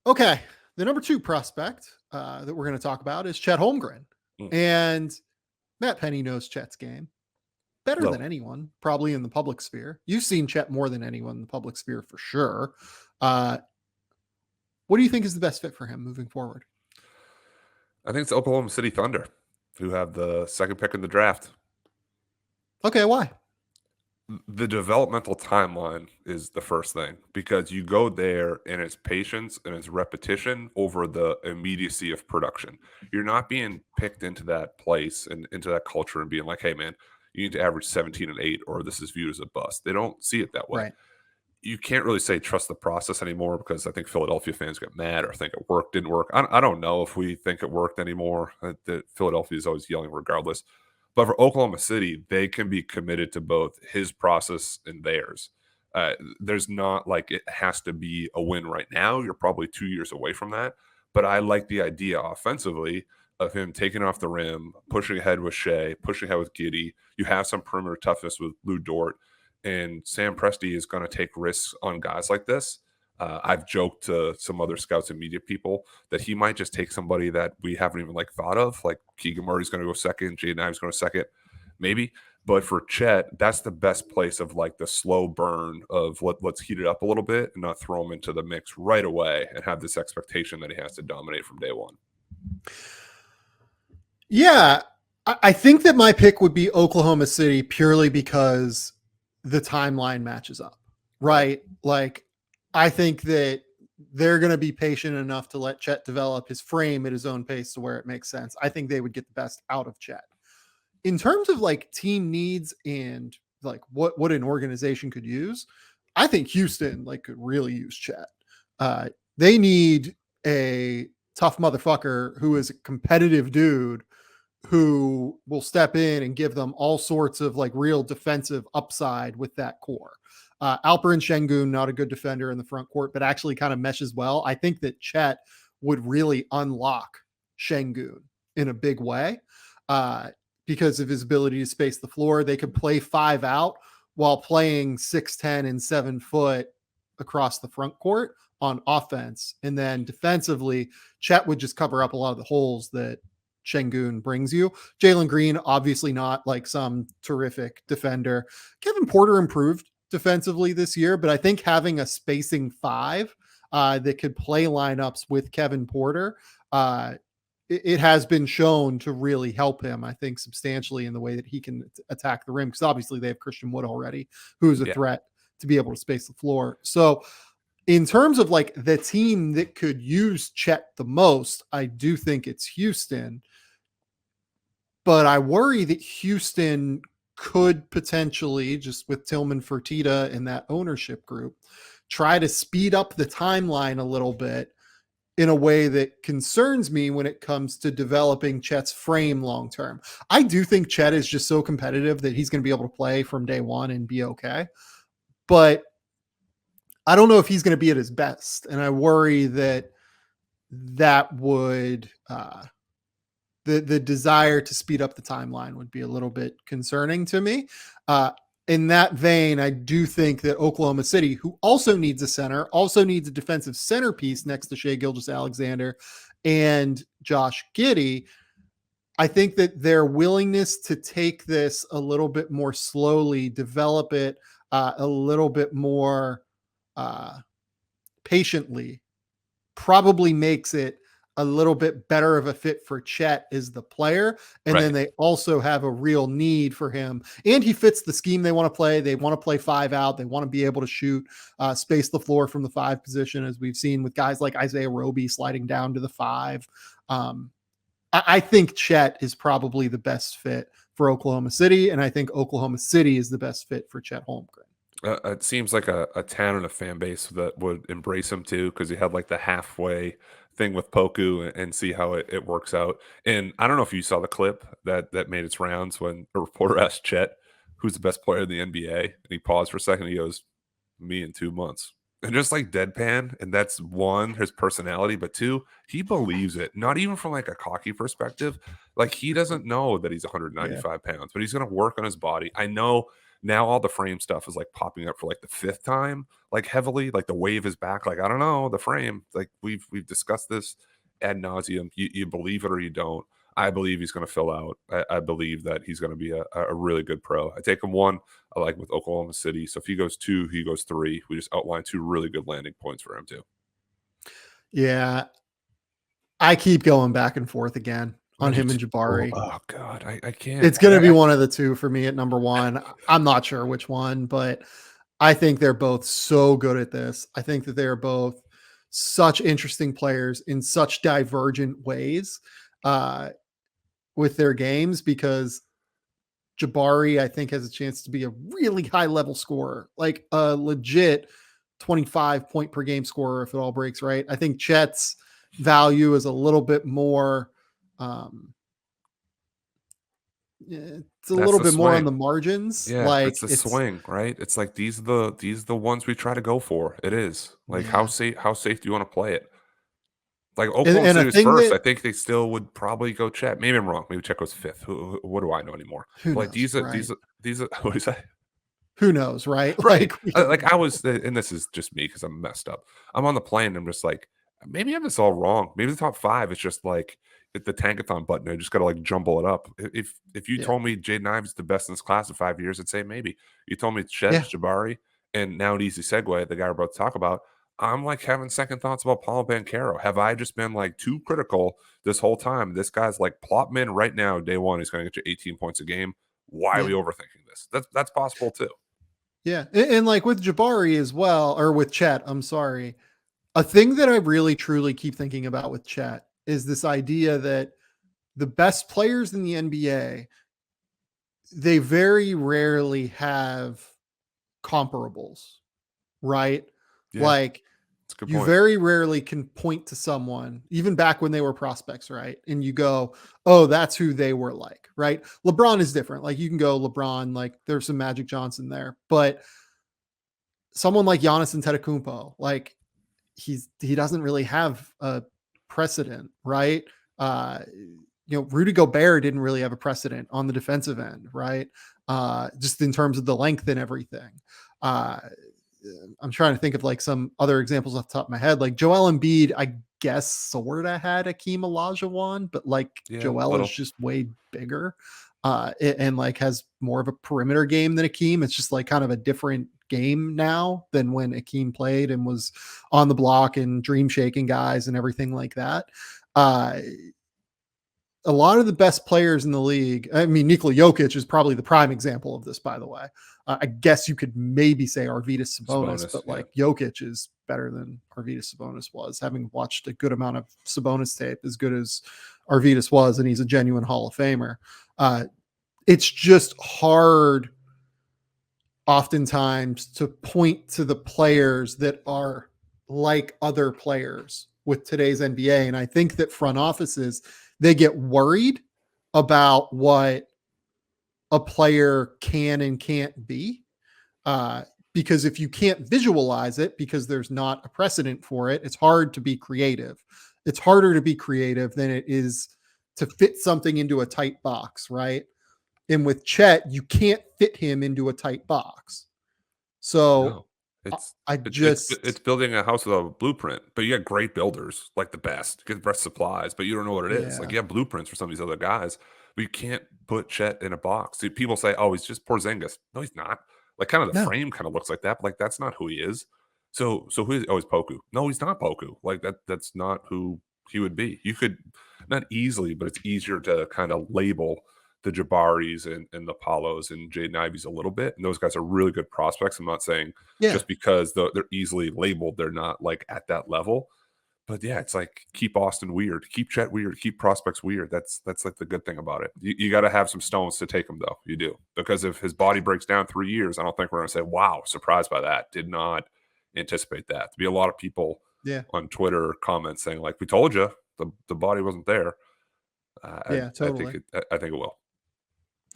Okay, the number 2 prospect that we're going to talk about is Chet Holmgren. Mm. And Matt Pennie knows Chet's game better than Little. anyone, probably in the public sphere. You've seen Chet more than anyone in the public sphere for sure. What do you think is the best fit for him moving forward? I think it's Oklahoma City Thunder, who have the second pick in the draft. Okay, why? The developmental timeline is the first thing, because you go there and it's patience and it's repetition over the immediacy of production. You're not being picked into that place and into that culture and being like, hey, man, you need to average 17 and 8 or this is viewed as a bust. They don't see it that way. Right. You can't really say trust the process anymore, because I think Philadelphia fans get mad or think it worked, didn't work. I don't know if we think it worked anymore. That Philadelphia is always yelling regardless. But for Oklahoma City, they can be committed to both his process and theirs. There's not like it has to be a win right now. You're probably 2 years away from that. But I like the idea offensively of him taking off the rim, pushing ahead with Shea, pushing ahead with Giddey. You have some perimeter toughness with Lou Dort. And Sam Presti is going to take risks on guys like this. I've joked to some other scouts and media people that he might just take somebody that we haven't even thought of, like Keegan Murray's going to go second, Jaden Ivey's going to second, maybe. But for Chet, that's the best place of the slow burn of let's heat it up a little bit and not throw him into the mix right away and have this expectation that he has to dominate from day one. Yeah, I think that my pick would be Oklahoma City purely because the timeline matches up, right? I think that they're going to be patient enough to let Chet develop his frame at his own pace to where it makes sense. I think they would get the best out of Chet. In terms of team needs and what an organization could use, I think Houston could really use Chet. They need a tough motherfucker who is a competitive dude who will step in and give them all sorts of real defensive upside with that core. Alperen Şengün, not a good defender in the front court, but actually kind of meshes well. I think that Chet would really unlock Şengün in a big way because of his ability to space the floor. They could play 5 out while playing 6'10" and 7 foot across the front court on offense. And then defensively, Chet would just cover up a lot of the holes that Şengün brings you. Jalen Green, obviously not some terrific defender. Kevin Porter improved defensively this year, but I think having a spacing 5 that could play lineups with Kevin Porter, it has been shown to really help him, I think, substantially in the way that he can attack the rim, because obviously they have Christian Wood already, who's a threat to be able to space the floor. So in terms of the team that could use Chet the most, I do think it's Houston. But I worry that Houston could potentially, just with Tillman Fertitta and that ownership group, try to speed up the timeline a little bit in a way that concerns me when it comes to developing Chet's frame long term. I do think Chet is just so competitive that he's going to be able to play from day one and be okay. But I don't know if he's going to be at his best. And I worry that would the desire to speed up the timeline would be a little bit concerning to me. In that vein, I do think that Oklahoma City, who also needs a center, also needs a defensive centerpiece next to Shai Gilgeous-Alexander and Josh Giddey, I think that their willingness to take this a little bit more slowly, develop it a little bit more patiently, probably makes it a little bit better of a fit for Chet as the player. And then they also have a real need for him. And he fits the scheme they want to play. They want to play 5 out. They want to be able to shoot, space the floor from the 5 position, as we've seen with guys like Isaiah Roby sliding down to the 5. I think Chet is probably the best fit for Oklahoma City. And I think Oklahoma City is the best fit for Chet Holmgren. It seems like a town and a fan base that would embrace him too, because he had the halfway thing with Poku and see how it works out. And I don't know if you saw the clip that made its rounds when a reporter asked Chet, who's the best player in the NBA? And he paused for a second. And he goes, me in 2 months. And just deadpan. And that's one, his personality, but 2, he believes it. Not even from a cocky perspective. He doesn't know that he's 195 pounds, but he's going to work on his body. I know Now all the frame stuff is like popping up for like the 5th time, like heavily, like the wave is back. Like, I don't know, the frame, like we've discussed this ad nauseum. You believe it or you don't. I believe he's going to fill out. I believe that he's going to be a really good pro. I take him 1. I like with Oklahoma City. So if he goes 2, he goes 3. We just outlined 2 really good landing points for him too. Yeah, I keep going back and forth again on him and Oh, Jabari. oh God, I can't. It's going to be one of the two for me at number 1. I'm not sure which one, but I think they're both so good at this. I think that they are both such interesting players in such divergent ways with their games, because Jabari, I think, has a chance to be a really high level scorer, like a legit 25 point per game scorer if it all breaks right. I think Chet's value is a little bit more. It's a That's little the bit more on the swing. margins. Yeah, Like that's the it's swing, right? It's like these are the ones we try to go for. It is like yeah, how safe do you want to play it? Like and, Oklahoma and a City was thing first. I that think they still would probably go Chet. Maybe I'm wrong. Maybe Chet goes 5th. What do I know anymore? who But like knows, right? these are what is that? Who knows, right? Right. Like we don't Like I know. was, and this is just me because I'm messed up. I'm on the plane. And I'm just like, maybe I'm just all wrong. Maybe the top 5 is just like the tankathon button. I just got to like jumble it up. If you Yeah, told me Jaden Ivey's the best in this class in 5 years, I'd say maybe. You told me Chet, yeah, Jabari, and now an easy segue, the guy we're about to talk about. I'm like having second thoughts about Paulo Banchero. Have I just been like too critical this whole time? This guy's like plot him in right now. Day 1, he's going to get you 18 points a game. Why are yeah. we overthinking this? That's possible too. Yeah. And like with Jabari as well, or with Chet, I'm sorry. A thing that I really truly keep thinking about with Chet is this idea that the best players in the NBA, they very rarely have comparables, right? Yeah, Like it's a good you point. very rarely can point to someone, even back when they were prospects, right? And you go, oh, that's who they were like, right? LeBron is different. Like you can go LeBron, like there's some Magic Johnson there, but someone like Giannis Antetokounmpo, like he doesn't really have a precedent, right? Uh, Rudy Gobert didn't really have a precedent on the defensive end, right? Just in terms of the length and everything. Uh, I'm trying to think of like some other examples off the top of my head. Like Joel Embiid, I guess sorta had Akeem Olajuwon, but like Yeah, Joel is little. just way bigger. And like has more of a perimeter game than Akeem. It's just like kind of a different game now than when Akeem played and was on the block and dream shaking guys and everything like that. Uh, a lot of the best players in the league. I mean, Nikola Jokic is probably the prime example of this, by the way. I guess you could maybe say Arvydas Sabonis, Sabonis, but yeah. like Jokic is better than Arvydas Sabonis was, having watched a good amount of Sabonis tape, as good as Arvydas was, and he's a genuine Hall of Famer. It's just hard oftentimes to point to the players that are like other players with today's NBA. And I think that front offices, they get worried about what a player can and can't be. Uh, because if you can't visualize it, because there's not a precedent for it, it's hard to be creative. It's harder to be creative than it is to fit something into a tight box, right? And with Chet, you can't fit him into a tight box. So No. It's I it's just, building a house with a blueprint, but you got great builders, like the best, get the best supplies, but you don't know what it is. Like yeah, you have blueprints for some of these other guys, but you can't put Chet in a box. See, people say, "Oh, he's just Porzingis." No, he's not. Like kind of the no, frame kind of looks like that, but like that's not who he is. So who is? Oh, he's Poku. No, he's not Poku. Like that's not who he would be. You could not easily, but it's easier to kind of label the Jabaris and the Paulos and Jaden Ivies a little bit. And those guys are really good prospects. I'm not saying yeah, just because they're easily labeled, they're not like at that level. But yeah, it's like keep Austin weird, keep Chet weird, keep prospects weird. That's like the good thing about it. You got to have some stones to take him though. You do, because if his body breaks down 3 years, I don't think we're gonna say, "Wow, surprised by that." Did not anticipate that. To be a lot of people yeah, on Twitter comments saying like, "We told you the body wasn't there." yeah, I think totally. I think it will.